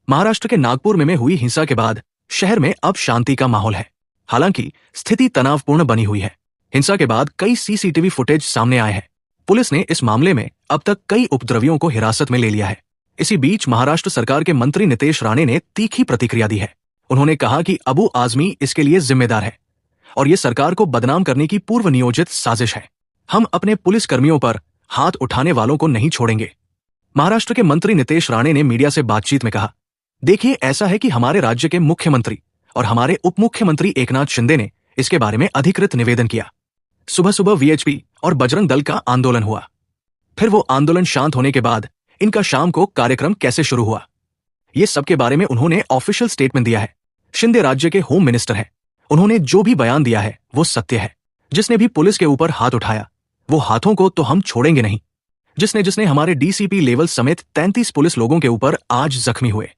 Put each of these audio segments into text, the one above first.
महाराष्ट्र के नागपुर में हुई हिंसा के बाद शहर में अब शांति का माहौल है। हालांकि स्थिति तनावपूर्ण बनी हुई है। हिंसा के बाद कई सीसीटीवी फुटेज सामने आए हैं। पुलिस ने इस मामले में अब तक कई उपद्रवियों को हिरासत में ले लिया है। इसी बीच महाराष्ट्र सरकार के मंत्री नितेश राणे ने तीखी प्रतिक्रिया दी है। उन्होंने कहा कि अबू आजमी इसके लिए जिम्मेदार है और ये सरकार को बदनाम करने की पूर्व नियोजित साजिश है। हम अपने पुलिस कर्मियों पर हाथ उठाने वालों को नहीं छोड़ेंगे। महाराष्ट्र के मंत्री नितेश राणे ने मीडिया से बातचीत में कहा, देखिए, ऐसा है कि हमारे राज्य के मुख्यमंत्री और हमारे उप मुख्यमंत्री एकनाथ शिंदे ने इसके बारे में अधिकृत निवेदन किया। सुबह सुबह वीएचपी और बजरंग दल का आंदोलन हुआ। फिर वो आंदोलन शांत होने के बाद इनका शाम को कार्यक्रम कैसे शुरू हुआ, ये सब के बारे में उन्होंने ऑफिशियल स्टेटमेंट दिया है। शिंदे राज्य के होम मिनिस्टर हैं। उन्होंने जो भी बयान दिया है वो सत्य है। जिसने भी पुलिस के ऊपर हाथ उठाया, वो हाथों को तो हम छोड़ेंगे नहीं। जिसने जिसने हमारे डीसीपी लेवल समेत 33 पुलिस लोगों के ऊपर आज जख्मी हुए।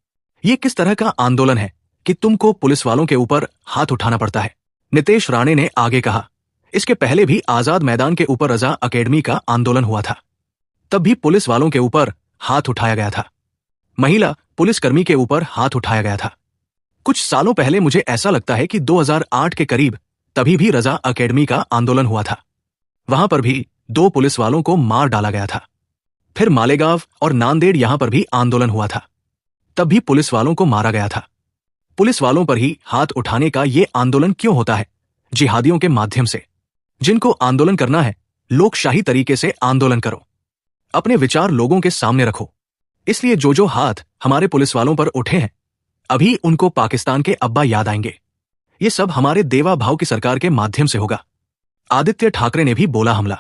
ये किस तरह का आंदोलन है कि तुमको पुलिस वालों के ऊपर हाथ उठाना पड़ता है। नितेश राणे ने आगे कहा, इसके पहले भी आजाद मैदान के ऊपर रजा अकेडमी का आंदोलन हुआ था। तब भी पुलिस वालों के ऊपर हाथ उठाया गया था। महिला पुलिसकर्मी के ऊपर हाथ उठाया गया था। कुछ सालों पहले मुझे ऐसा लगता है कि 2008 के करीब तभी भी रजा अकेडमी का आंदोलन हुआ था। वहां पर भी 2 पुलिस वालों को मार डाला गया था। फिर मालेगांव और नांदेड़ यहां पर भी आंदोलन हुआ था। तब भी पुलिस वालों को मारा गया था। पुलिस वालों पर ही हाथ उठाने का ये आंदोलन क्यों होता है? जिहादियों के माध्यम से। जिनको आंदोलन करना है, लोकशाही तरीके से आंदोलन करो। अपने विचार लोगों के सामने रखो। इसलिए जो जो हाथ हमारे पुलिस वालों पर उठे हैं, अभी उनको पाकिस्तान के अब्बा याद आएंगे। ये सब हमारे देवा भाव की सरकार के माध्यम से होगा। आदित्य ठाकरे ने भी बोला हमला।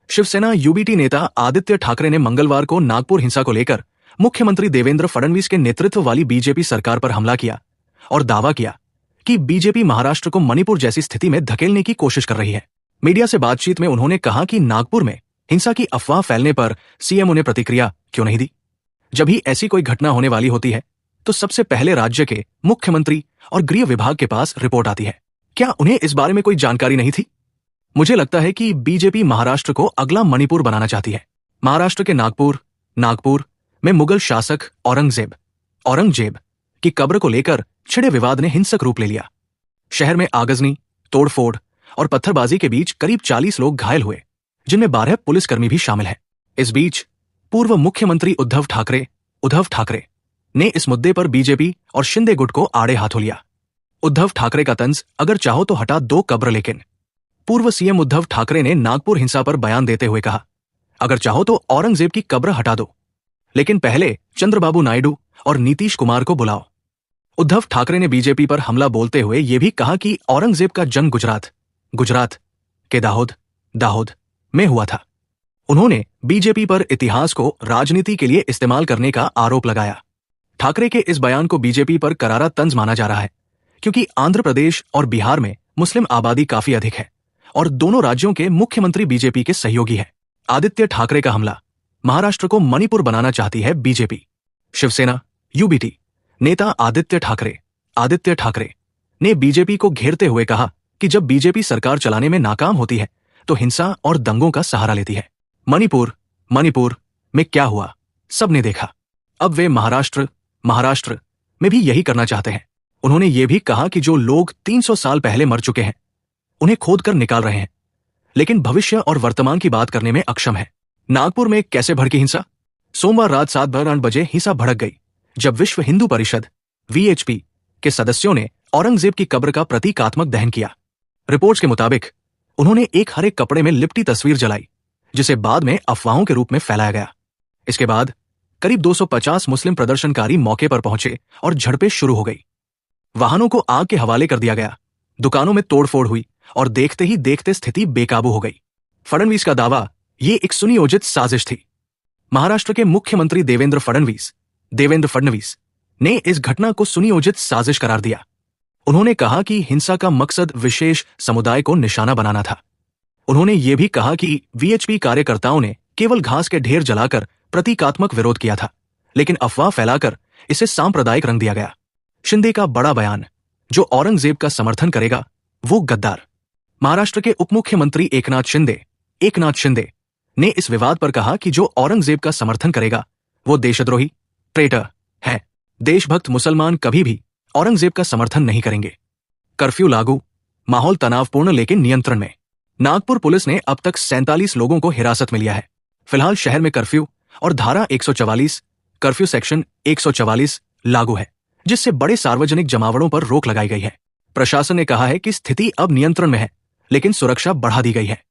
शिवसेना यूबीटी नेता आदित्य ठाकरे ने मंगलवार को नागपुर हिंसा को लेकर मुख्यमंत्री देवेंद्र फडणवीस के नेतृत्व वाली बीजेपी सरकार पर हमला किया और दावा किया कि बीजेपी महाराष्ट्र को मणिपुर जैसी स्थिति में धकेलने की कोशिश कर रही है। मीडिया से बातचीत में उन्होंने कहा कि नागपुर में हिंसा की अफवाह फैलने पर सीएम ने प्रतिक्रिया क्यों नहीं दी। जब भी ऐसी कोई घटना होने वाली होती है तो सबसे पहले राज्य के मुख्यमंत्री और गृह विभाग के पास रिपोर्ट आती है। क्या उन्हें इस बारे में कोई जानकारी नहीं थी? मुझे लगता है कि बीजेपी महाराष्ट्र को अगला मणिपुर बनाना चाहती है। महाराष्ट्र के नागपुर में मुगल शासक औरंगजेब की कब्र को लेकर छिड़े विवाद ने हिंसक रूप ले लिया। शहर में आगजनी, तोड़फोड़ और पत्थरबाजी के बीच करीब 40 लोग घायल हुए, जिनमें 12 पुलिसकर्मी भी शामिल हैं। इस बीच पूर्व मुख्यमंत्री उद्धव ठाकरे ने इस मुद्दे पर बीजेपी और शिंदे गुट को आड़े हाथों लिया। उद्धव ठाकरे का तंज, अगर चाहो तो हटा दो कब्र। लेकिन पूर्व सीएम उद्धव ठाकरे ने नागपुर हिंसा पर बयान देते हुए कहा, अगर चाहो तो औरंगजेब की कब्र हटा दो, लेकिन पहले चंद्रबाबू नायडू और नीतीश कुमार को बुलाओ। उद्धव ठाकरे ने बीजेपी पर हमला बोलते हुए यह भी कहा कि औरंगजेब का जन्म गुजरात के दाहोद में हुआ था। उन्होंने बीजेपी पर इतिहास को राजनीति के लिए इस्तेमाल करने का आरोप लगाया। ठाकरे के इस बयान को बीजेपी पर करारा तंज माना जा रहा है, क्योंकि आंध्र प्रदेश और बिहार में मुस्लिम आबादी काफी अधिक है और दोनों राज्यों के मुख्यमंत्री बीजेपी के सहयोगी हैं। आदित्य ठाकरे का हमला, महाराष्ट्र को मणिपुर बनाना चाहती है बीजेपी। शिवसेना यूबीटी नेता आदित्य ठाकरे ने बीजेपी को घेरते हुए कहा कि जब बीजेपी सरकार चलाने में नाकाम होती है तो हिंसा और दंगों का सहारा लेती है। मणिपुर में क्या हुआ सबने देखा। अब वे महाराष्ट्र में भी यही करना चाहते हैं। उन्होंने ये भी कहा कि जो लोग 300 साल पहले मर चुके हैं उन्हें खोद कर निकाल रहे हैं, लेकिन भविष्य और वर्तमान की बात करने में अक्षम है। नागपुर में कैसे भड़की हिंसा? सोमवार रात 7:08 बजे हिंसा भड़क गई जब विश्व हिंदू परिषद वीएचपी के सदस्यों ने औरंगजेब की कब्र का प्रतीकात्मक दहन किया। रिपोर्ट्स के मुताबिक उन्होंने एक हरे कपड़े में लिपटी तस्वीर जलाई, जिसे बाद में अफवाहों के रूप में फैलाया गया। इसके बाद करीब 250 मुस्लिम प्रदर्शनकारी मौके पर पहुंचे और झड़पें शुरू हो गई। वाहनों को आग के हवाले कर दिया गया, दुकानों में तोड़फोड़ हुई और देखते ही देखते स्थिति बेकाबू हो गई। फडणवीस का दावा, ये एक सुनियोजित साजिश थी। महाराष्ट्र के मुख्यमंत्री देवेंद्र फडणवीस ने इस घटना को सुनियोजित साजिश करार दिया। उन्होंने कहा कि हिंसा का मकसद विशेष समुदाय को निशाना बनाना था। उन्होंने ये भी कहा कि वीएचपी कार्यकर्ताओं ने केवल घास के ढेर जलाकर प्रतीकात्मक विरोध किया था, लेकिन अफवाह फैलाकर इसे सांप्रदायिक रंग दिया गया। शिंदे का बड़ा बयान, जो औरंगजेब का समर्थन करेगा वो गद्दार। महाराष्ट्र के उप मुख्यमंत्री एकनाथ शिंदे ने इस विवाद पर कहा कि जो औरंगजेब का समर्थन करेगा वो देशद्रोही, ट्रेटर है। देशभक्त मुसलमान कभी भी औरंगजेब का समर्थन नहीं करेंगे। कर्फ्यू लागू, माहौल तनावपूर्ण लेकिन नियंत्रण में। नागपुर पुलिस ने अब तक 47 लोगों को हिरासत में लिया है। फिलहाल शहर में कर्फ्यू और धारा 144 कर्फ्यू सेक्शन 144 लागू है, जिससे बड़े सार्वजनिक जमावड़ों पर रोक लगाई गई है। प्रशासन ने कहा है कि स्थिति अब नियंत्रण में है, लेकिन सुरक्षा बढ़ा दी गई है।